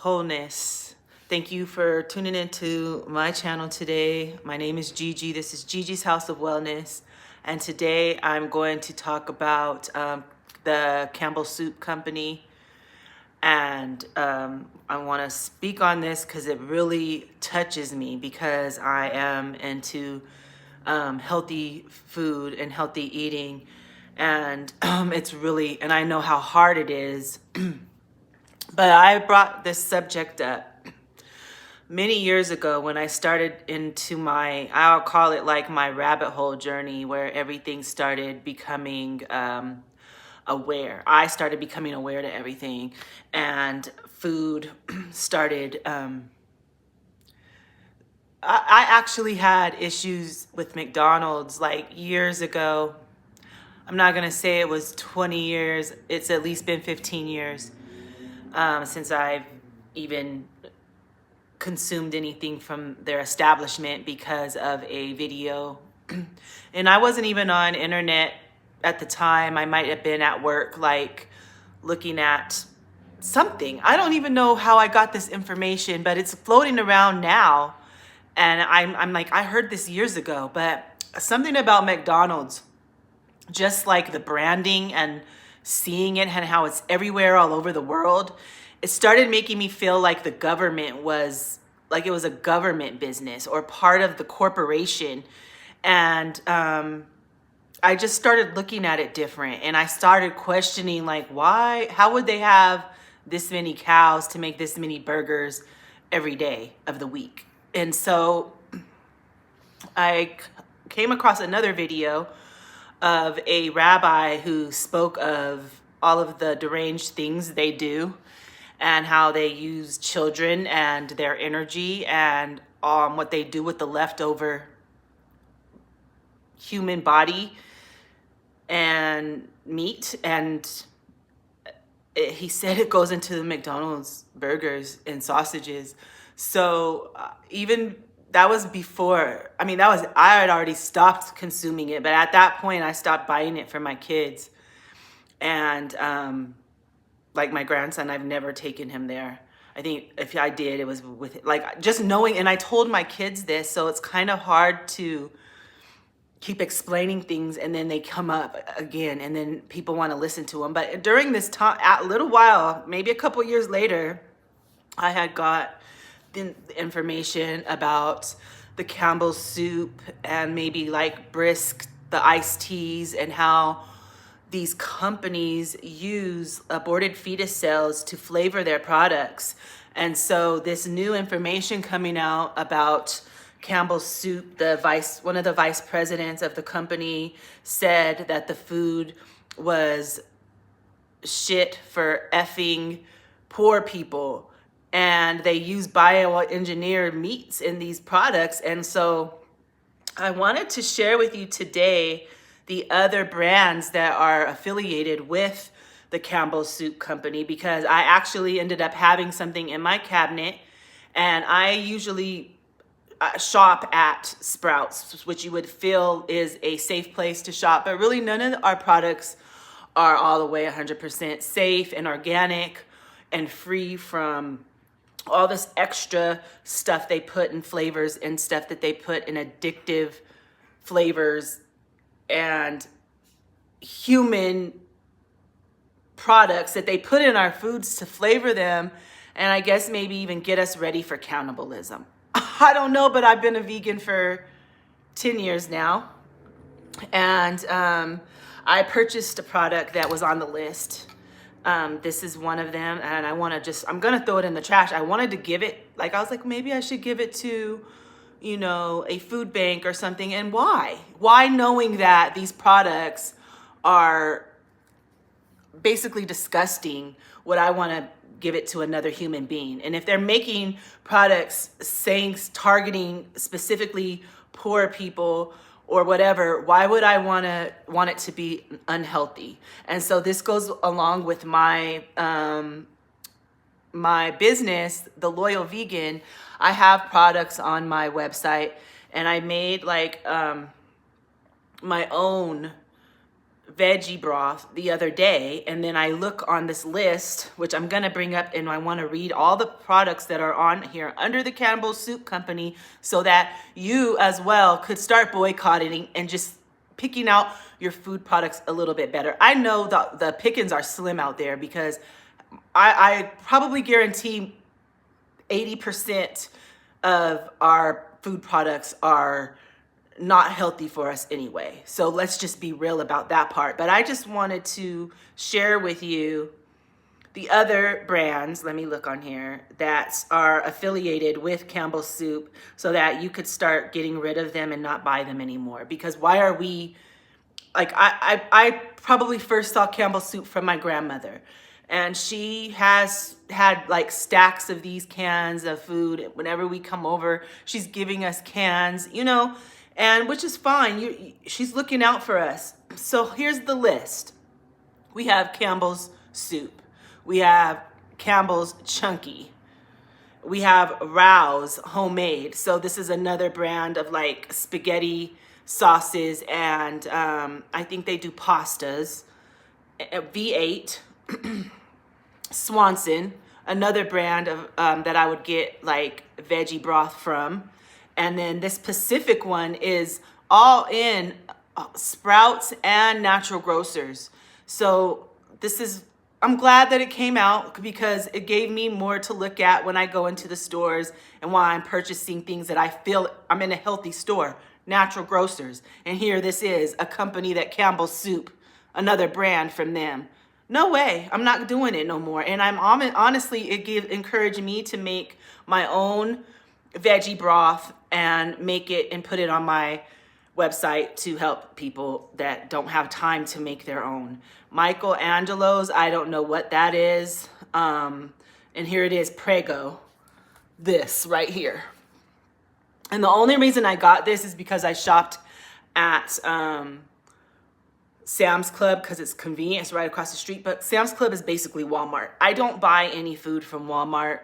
wholeness. Thank you for tuning into my channel today. My name is Gigi. This is Gigi's House of Wellness. And today I'm going to talk about the Campbell Soup Company. And I want to speak on this because it really touches me, because I am into healthy food and healthy eating. And it's really, and I know how hard it is. But I brought this subject up many years ago when I started into I'll call it like my rabbit hole journey, where everything started becoming aware. I started becoming aware to everything, and food started, I actually had issues with McDonald's like years ago. I'm not going to say it was 20 years. It's at least been 15 years since I've even consumed anything from their establishment because of a video. And I wasn't even on internet at the time. I might have been at work, like looking at something. I don't even know how I got this information, but it's floating around now. And I'm like, I heard this years ago, but something about McDonald's, just like the branding and seeing it and how it's everywhere all over the world, it started making me feel like the government was, like it was a government business or part of the corporation. And I just started looking at it different. And I started questioning, like, why, how would they have this many cows to make this many burgers every day of the week? And so I came across another video of a rabbi who spoke of all of the deranged things they do and how they use children and their energy and what they do with the leftover human body and meat. And he said it goes into the McDonald's burgers and sausages. So even that was before, I had already stopped consuming it, but at that point I stopped buying it for my kids. And like my grandson, I've never taken him there. I think if I did, it was with, like, just knowing, and I told my kids this, so it's kind of hard to keep explaining things and then they come up again and then people want to listen to them. But during this time, a little while, maybe a couple years later, I had got the information about the Campbell's soup and maybe like Brisk, the iced teas, and how these companies use aborted fetus cells to flavor their products. And so this new information coming out about Campbell's soup, one of the vice presidents of the company said that the food was shit for effing poor people. And they use bioengineered meats in these products. And so I wanted to share with you today the other brands that are affiliated with the Campbell's Soup Company, because I actually ended up having something in my cabinet. And I usually shop at Sprouts, which you would feel is a safe place to shop. But really none of our products are all the way 100% safe and organic and free from all this extra stuff they put in flavors and stuff that they put in addictive flavors and human products that they put in our foods to flavor them, and I guess maybe even get us ready for cannibalism. I don't know, but I've been a vegan for 10 years now, and I purchased a product that was on the list. This is one of them, and I'm going to throw it in the trash. I wanted to give it, I was like, maybe I should give it to, a food bank or something. And why? Why, knowing that these products are basically disgusting, would I want to give it to another human being? And if they're making products targeting specifically poor people or whatever, why would I want it to be unhealthy? And so this goes along with my my business, The Loyal Vegan. I have products on my website, and I made my own veggie broth the other day, and then I look on this list, which I'm gonna bring up, and I want to read all the products that are on here under the Campbell's Soup Company, so that you as well could start boycotting and just picking out your food products a little bit better. I know the pickings are slim out there, because I probably guarantee 80% of our food products are not healthy for us anyway. So let's just be real about that part. But I just wanted to share with you the other brands, let me look on here, that are affiliated with Campbell's Soup, so that you could start getting rid of them and not buy them anymore. Because why are we, like, I probably first saw Campbell's Soup from my grandmother, and she has had like stacks of these cans of food. Whenever we come over, she's giving us cans, you know, and which is fine. She's looking out for us. So here's the list. We have Campbell's Soup. We have Campbell's Chunky. We have Rao's Homemade. So this is another brand of like spaghetti sauces, and I think they do pastas. V8. Swanson, another brand of that I would get like veggie broth from. And then this Pacific one is all in Sprouts and Natural Grocers. So this is, I'm glad that it came out, because it gave me more to look at when I go into the stores and while I'm purchasing things that I feel I'm in a healthy store. Natural Grocers. And here this is a company that Campbell's Soup, another brand from them. No way, I'm not doing it no more. And I'm honestly, it encouraged me to make my own veggie broth and make it and put it on my website to help people that don't have time to make their own. Michelangelo's, I don't know what that is. And here it is, Prego, this right here. And the only reason I got this is because I shopped at Sam's Club, because it's convenient, it's right across the street. But Sam's Club is basically Walmart. I don't buy any food from Walmart,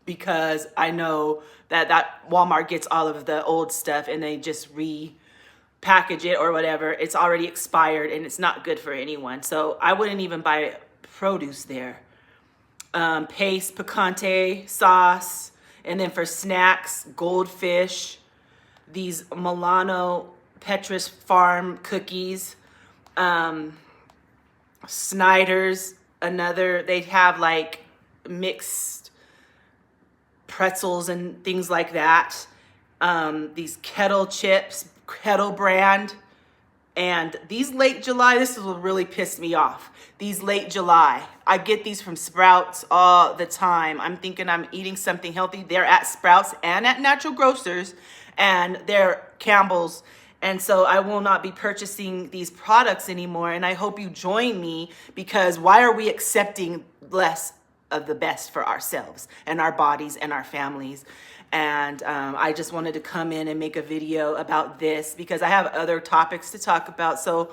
because I know that Walmart gets all of the old stuff and they just repackage it or whatever. It's already expired and it's not good for anyone. So I wouldn't even buy produce there. Paste picante sauce. And then for snacks, Goldfish, these Milano Petrus Farm cookies. Snyder's, another, they have like mixed pretzels and things like that. These Kettle chips, Kettle brand. And these late July, this is what really pissed me off. These late July, I get these from Sprouts all the time. I'm thinking I'm eating something healthy. They're at Sprouts and at Natural Grocers, and they're Campbell's. And so I will not be purchasing these products anymore. And I hope you join me, because why are we accepting less of the best for ourselves and our bodies and our families? And I just wanted to come in and make a video about this, because I have other topics to talk about. So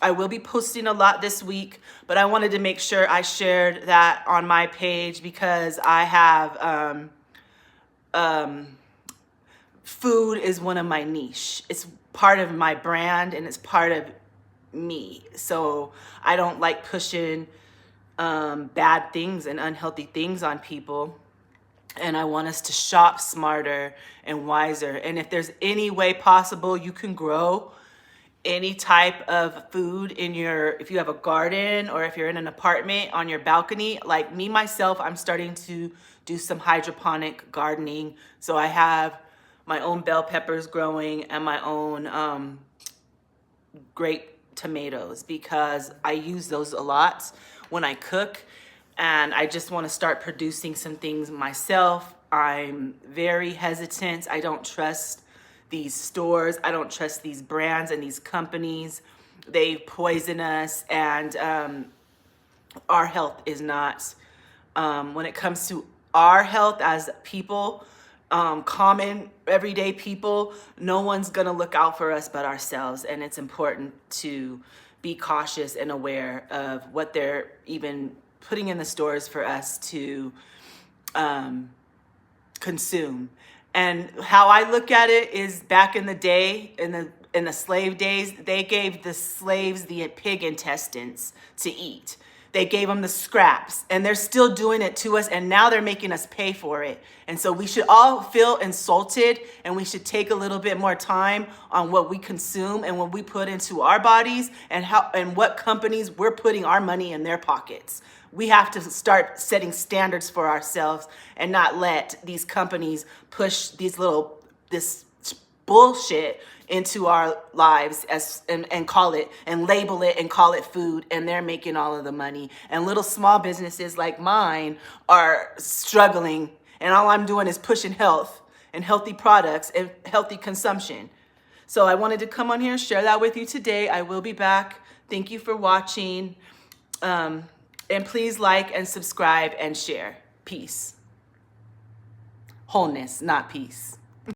I will be posting a lot this week, but I wanted to make sure I shared that on my page, because I have food is one of my niche. It's part of my brand and it's part of me. So I don't like pushing bad things and unhealthy things on people. And I want us to shop smarter and wiser. And if there's any way possible you can grow any type of food in if you have a garden or if you're in an apartment on your balcony, like me, myself, I'm starting to do some hydroponic gardening. So I have my own bell peppers growing and my own grape tomatoes, because I use those a lot when I cook. And I just want to start producing some things myself. I'm very hesitant. I don't trust these stores. I don't trust these brands and these companies. They poison us, and our health is not, when it comes to our health as people, common everyday people, no one's going to look out for us but ourselves. And it's important to be cautious and aware of what they're even putting in the stores for us to consume. And how I look at it is, back in the day, in the in the slave days, they gave the slaves the pig intestines to eat. They gave them the scraps, and they're still doing it to us, and now they're making us pay for it. And so we should all feel insulted, and we should take a little bit more time on what we consume and what we put into our bodies, and how and what companies we're putting our money in their pockets. We have to start setting standards for ourselves and not let these companies push this bullshit into our lives and call it and label it and call it food, and they're making all of the money, and little small businesses like mine are struggling, and all I'm doing is pushing health and healthy products and healthy consumption. So I wanted to come on here and share that with you today. I will be back. Thank you for watching, and please like and subscribe and share. Peace. Wholeness, not peace.